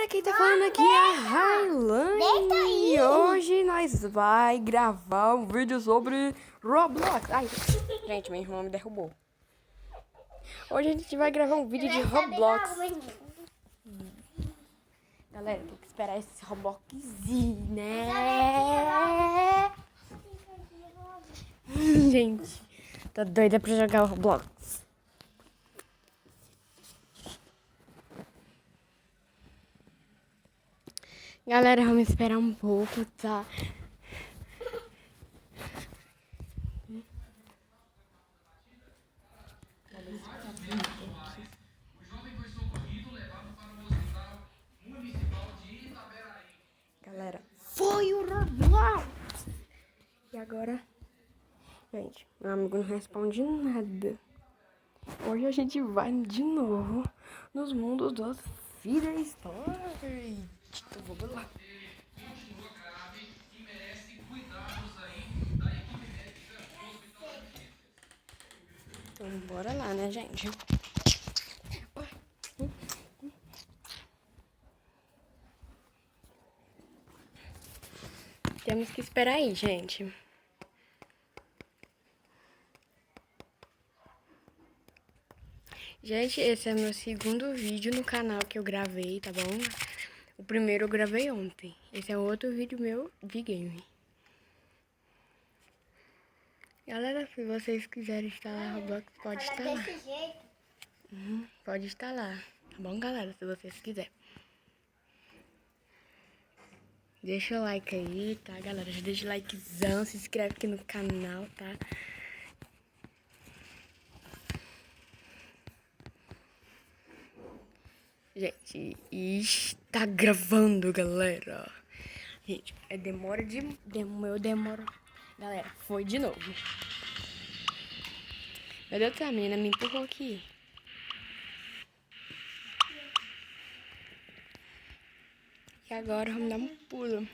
galera, quem tá falando aqui é a Railane e hoje nós vai gravar um vídeo sobre Roblox. Ai, gente, meu irmão me derrubou. Hoje a gente vai gravar um vídeo de Roblox. Galera, tem que esperar esse Robloxzinho, né? Gente, tô doida pra jogar o Roblox. Galera, vamos esperar um pouco, tá? Galera, foi o Roblox! E agora, gente, meu amigo não responde nada. Hoje a gente vai de novo nos mundos dos Feeder Story. Então vamos lá. Então bora lá, né, gente? Temos que esperar aí, gente. Gente, esse é meu segundo vídeo no canal que eu gravei, tá bom? O primeiro eu gravei ontem. Esse é outro vídeo meu de game. Galera, se vocês quiserem instalar Roblox, pode instalar. Pode instalar, tá bom, galera? Se vocês quiserem. Deixa o like aí, tá, galera? Já deixa o likezão, se inscreve aqui no canal, tá? Gente, está gravando, galera. Gente, demora. Galera, foi de novo. Meu Deus do céu, a menina me empurrou aqui. E agora vamos dar um pulo.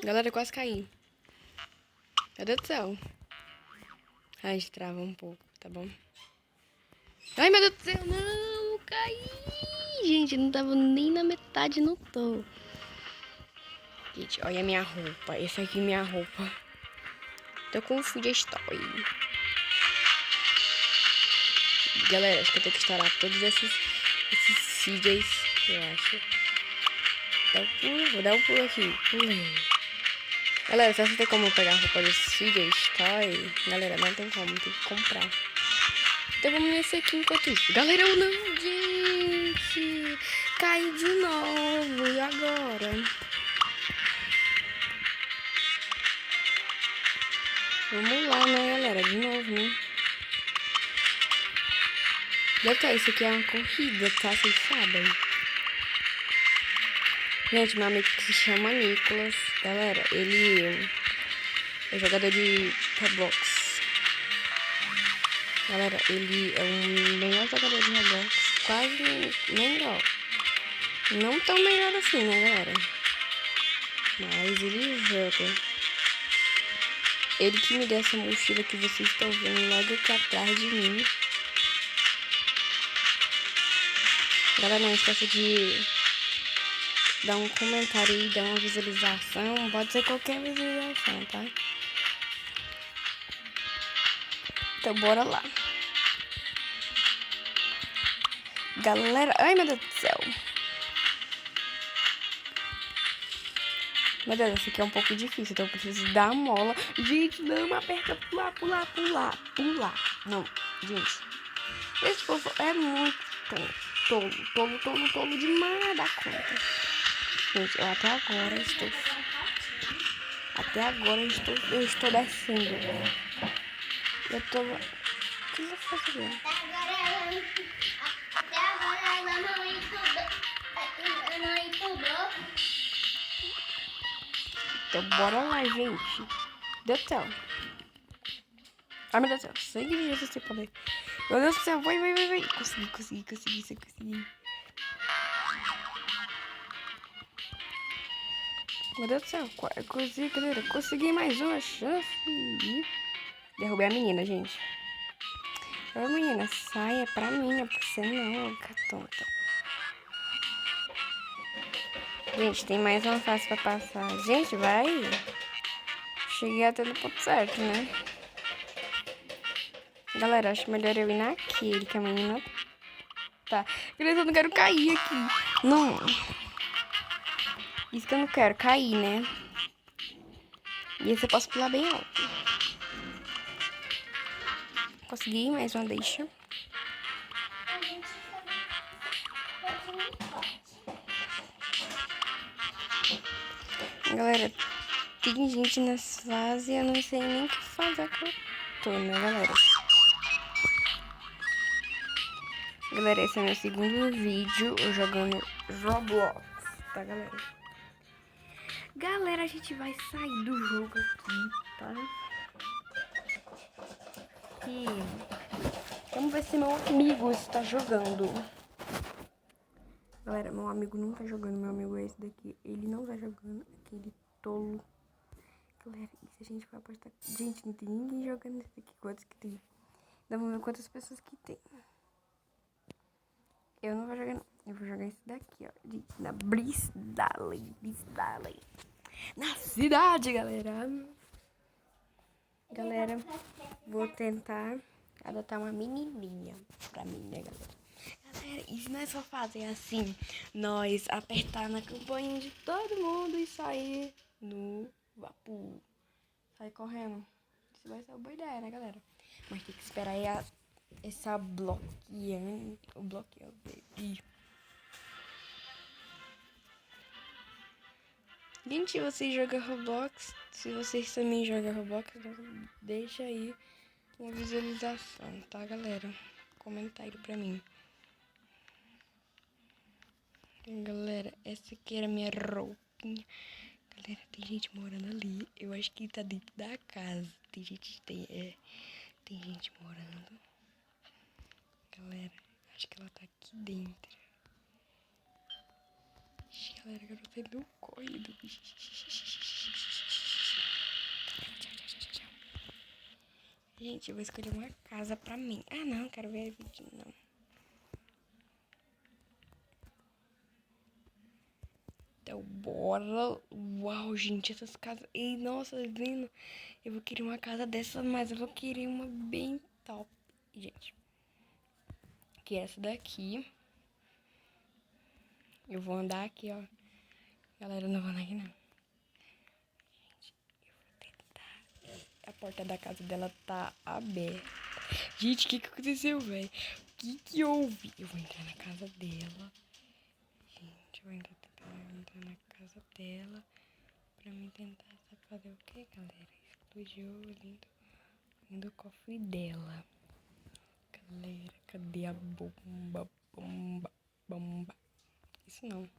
Galera, quase caí. Meu Deus do céu. A gente trava um pouco, tá bom? Ai, meu Deus do céu, não, caí. Gente, não tava nem na metade, não tô. Gente, olha a minha roupa. Essa aqui é minha roupa. Tô com Feeder Story. Galera, acho que eu tenho que instalar todos esses feeders, eu acho. Vou dar um pulo aqui. Pulei. Galera, será que tem como pegar a roupa desses feeders? Toy? Galera, não tem como, tem que comprar. Então vamos nesse aqui enquanto isso. Galera, eu não, gente! Caí de novo, e agora? Vamos lá, né, galera? De novo, né? Deve isso aqui é uma corrida, tá? Vocês sabem. Gente, meu amigo que se chama Nicolas. Galera, ele é jogador de Roblox. Galera, ele é o melhor jogador de Roblox. Quase melhor. Não tão melhor assim, né, galera? Mas ele joga. Ele que me deu essa mochila que vocês estão vendo logo aqui atrás de mim. Galera, não esqueça de dar um comentário aí, dar uma visualização. Pode ser qualquer visualização, tá? Então bora lá. Galera, ai meu Deus do céu. Meu Deus, esse aqui é um pouco difícil, então eu preciso dar mola. Gente, não aperta pular. Não, gente. Esse povo é muito tolo demais da conta. Gente, eu até agora estou descendo. Eu tô... O que eu vou fazer? Até agora ela não estudou. Então bora lá, gente. Deus do céu. Ai, meu Deus do céu. Sangue de Jesus, você pode. Meu Deus do céu. Vai. Consegui. Meu Deus do céu. Consegui, galera. Consegui mais uma chance. Derrubei a menina, gente. Ô, menina, saia pra mim, porque você não, tonta. Gente, tem mais uma fase pra passar. Gente, vai. Cheguei até no ponto certo, né? Galera, acho melhor eu ir naquele que a menina tá. Beleza, eu não quero cair aqui. Não. Isso que eu não quero, cair, né? E esse eu posso pular bem alto. Consegui, mais uma deixa. Galera, tem gente nessa fase, eu não sei nem o que fazer que eu tô, né, galera? Galera, esse é meu segundo vídeo eu jogando Roblox, tá, galera? Galera, a gente vai sair do jogo aqui, tá? E vamos ver se meu amigo está jogando. Galera, meu amigo não tá jogando, meu amigo é esse daqui. Ele não tá jogando, aquele tolo. Galera, e se a gente vai apostar? Gente, não tem ninguém jogando nesse aqui. Quantos que tem? Vamos ver quantas pessoas que tem. Eu não vou jogar, não. Eu vou jogar esse daqui, ó. Na Brisdale. Na cidade, galera. Galera, vou tentar adotar uma menininha pra mim, né, galera? Galera, isso não é só fazer assim, nós apertar na campainha de todo mundo e sair no vapor. Sair correndo. Isso vai ser uma boa ideia, né, galera? Mas tem que esperar aí essa bloqueante. O bloqueio dele. Gente, se vocês jogam Roblox, se vocês também jogam Roblox, deixa aí uma visualização, tá, galera? Comentário pra mim. Galera, essa aqui era a minha roupinha. Galera, tem gente morando ali. Eu acho que tá dentro da casa. Tem gente morando. Galera, acho que ela tá aqui dentro. Galera, eu não sei do corrido. Gente, eu vou escolher uma casa pra mim. Ah, não, quero ver vídeo, não. Então, bora. Uau, gente, essas casas... Ei, nossa, lindo. Eu vou querer uma casa dessa, mas eu vou querer uma bem top, gente. Que é essa daqui. Eu vou andar aqui, ó. Galera, não vou andar aqui, não. Gente, eu vou tentar. A porta da casa dela tá aberta. Gente, o que aconteceu, velho? O que houve? Eu vou entrar na casa dela. Gente, eu vou tentar entrar na casa dela. Pra mim tentar fazer o que, galera? Explodiu o lindo cofre dela. Galera, cadê a bomba? Bomba. Isso não.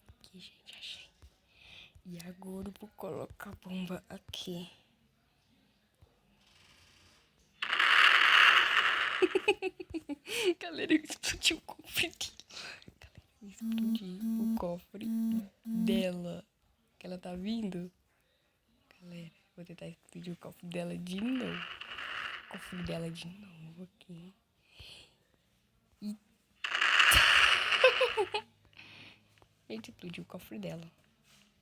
Aqui, gente, achei. E agora eu vou colocar a bomba aqui. Galera, eu explodi o cofre dela. Galera, eu explodi o cofre dela. Que ela tá vindo. Galera, vou tentar explodir o cofre dela de novo. O cofre dela de novo aqui. E... Gente, explodiu o cofre dela.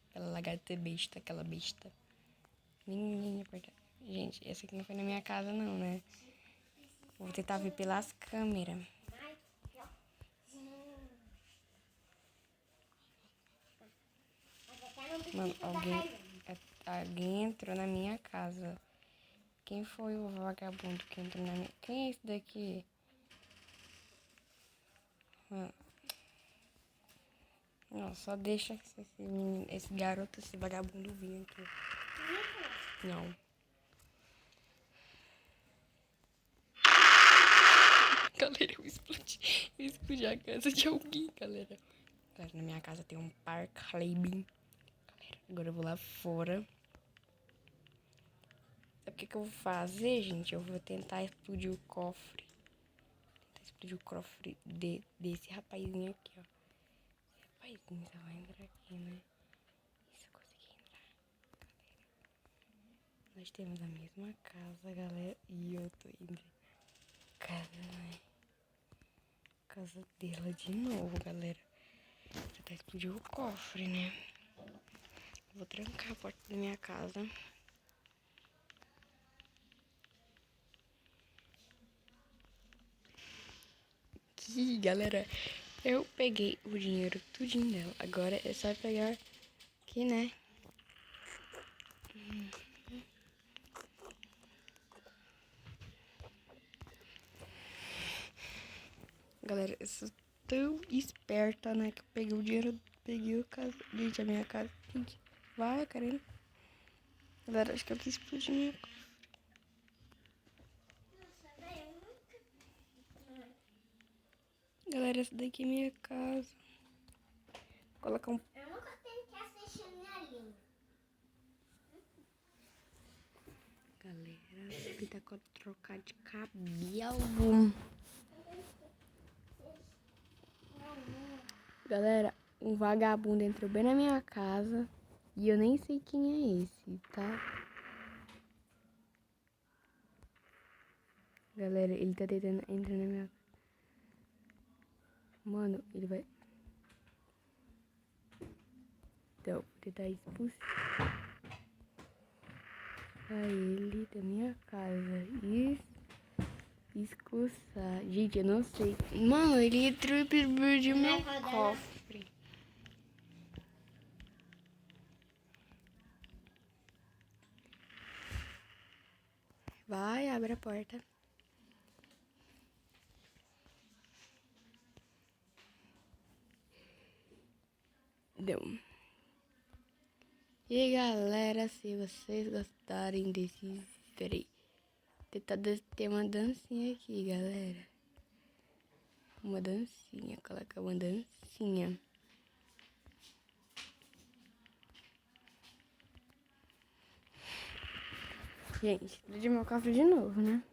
Aquela lagarta besta, aquela besta. Gente, essa aqui não foi na minha casa, não, né? Vou tentar ver pelas câmeras. Mano, alguém entrou na minha casa. Quem foi o vagabundo que entrou na minha... Quem é esse daqui? Mano. Não, só deixa esse garoto, esse vagabundo vir aqui. Não. Galera, eu explodi a casa de alguém, galera. Galera, na minha casa tem um parque Galera, agora eu vou lá fora. Sabe o que eu vou fazer, gente? Eu vou tentar explodir o cofre. Explodir o cofre desse rapazinho aqui, ó. Esse rapazinho só vai entrar aqui, né? Isso, eu consegui entrar. Galera, nós temos a mesma casa, galera. E eu tô indo. Casa, né? casa dela de novo, galera. Já tá explodiu o cofre, né? Vou trancar a porta da minha casa. Aqui, galera, eu peguei o dinheiro tudinho dela. Agora é só pegar aqui, né? Galera, eu sou tão esperta, né? Que eu peguei o dinheiro, peguei o casa. Gente, a minha casa. Gente, vai, Karina. Galera, acho que eu quis explodir minha casa. Galera, essa daqui é minha casa. Vou colocar um. Eu nunca tentei assistir minha linha. Galera, tentar trocar de cabelo. Galera, um vagabundo entrou bem na minha casa e eu nem sei quem é esse, tá? Galera, ele tá tentando entrar na minha... Mano, ele vai... Então, vou tentar expulsar ele da minha casa. Expulsar. Gente, eu não sei. Mano, ele entrou e explodiu meu cofre. Vai, abre a porta. Deu. E galera, se vocês gostarem desse... Peraí. Tentar ter uma dancinha aqui, galera. Uma dancinha. Colocar uma dancinha. Gente, explodiu meu cofre de novo, né?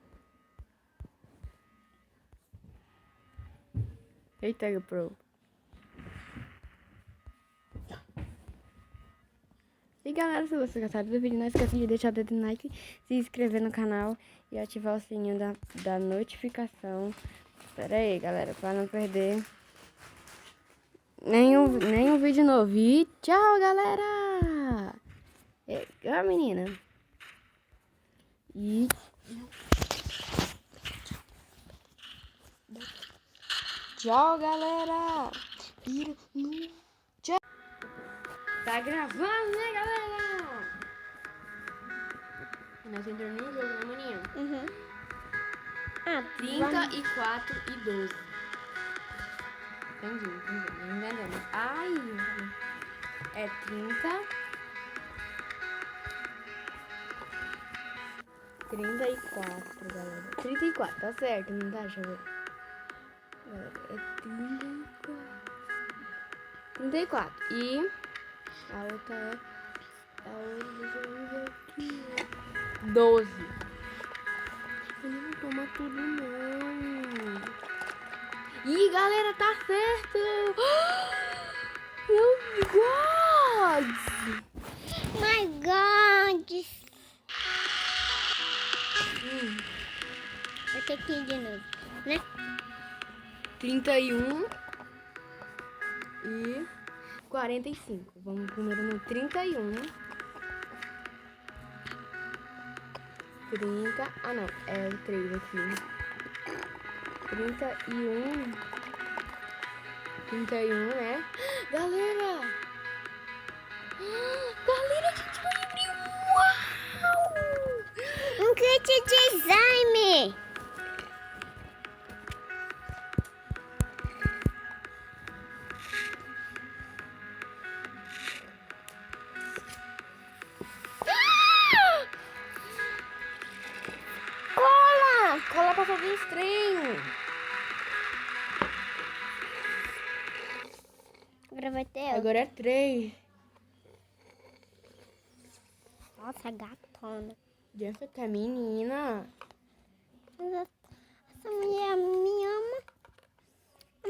Eita, GoPro. E galera, se vocês gostaram do vídeo, não esqueça de deixar o dedo no like, se inscrever no canal e ativar o sininho da notificação. Espera aí, galera, para não perder nenhum vídeo novo. E tchau, galera! Ó, menina. E... Tchau, galera! Tchau! Tá gravando, né, galera? Nós entramos no jogo, né, maninha? Uhum. 34 e 12. Entendi. Não enganamos. Ai, é 34, galera. 34, tá certo, não tá? Deixa eu ver. Galera, é 34. E a outra é... deixa eu ver aqui. 12. Ele não toma tudo, não. Ih, galera, tá certo. Meu God! My God! Vou ter que ir de novo, né? 31 e 45. Vamos primeiro no 31. 30. Ah, não. É o 3 aqui. 31. 31, né? Galera! Galera, a gente vai abrir. Uau! Um kit de exame! Cola pra fazer os trem. Agora vai ter outra. Agora é 3. Nossa, gatona. Jessica, menina. Essa mulher me ama.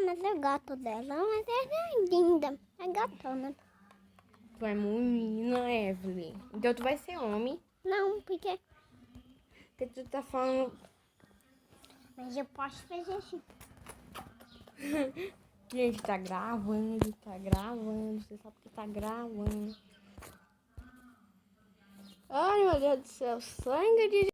Mas é gato dela. Mas ela é linda. É gatona. Tu é menina, Evelyn. Então tu vai ser homem. Não, porque... Porque tu tá falando... Mas eu posso fazer assim. Gente, tá gravando, tá gravando. Você sabe que tá gravando. Ai, meu Deus do céu, sangue de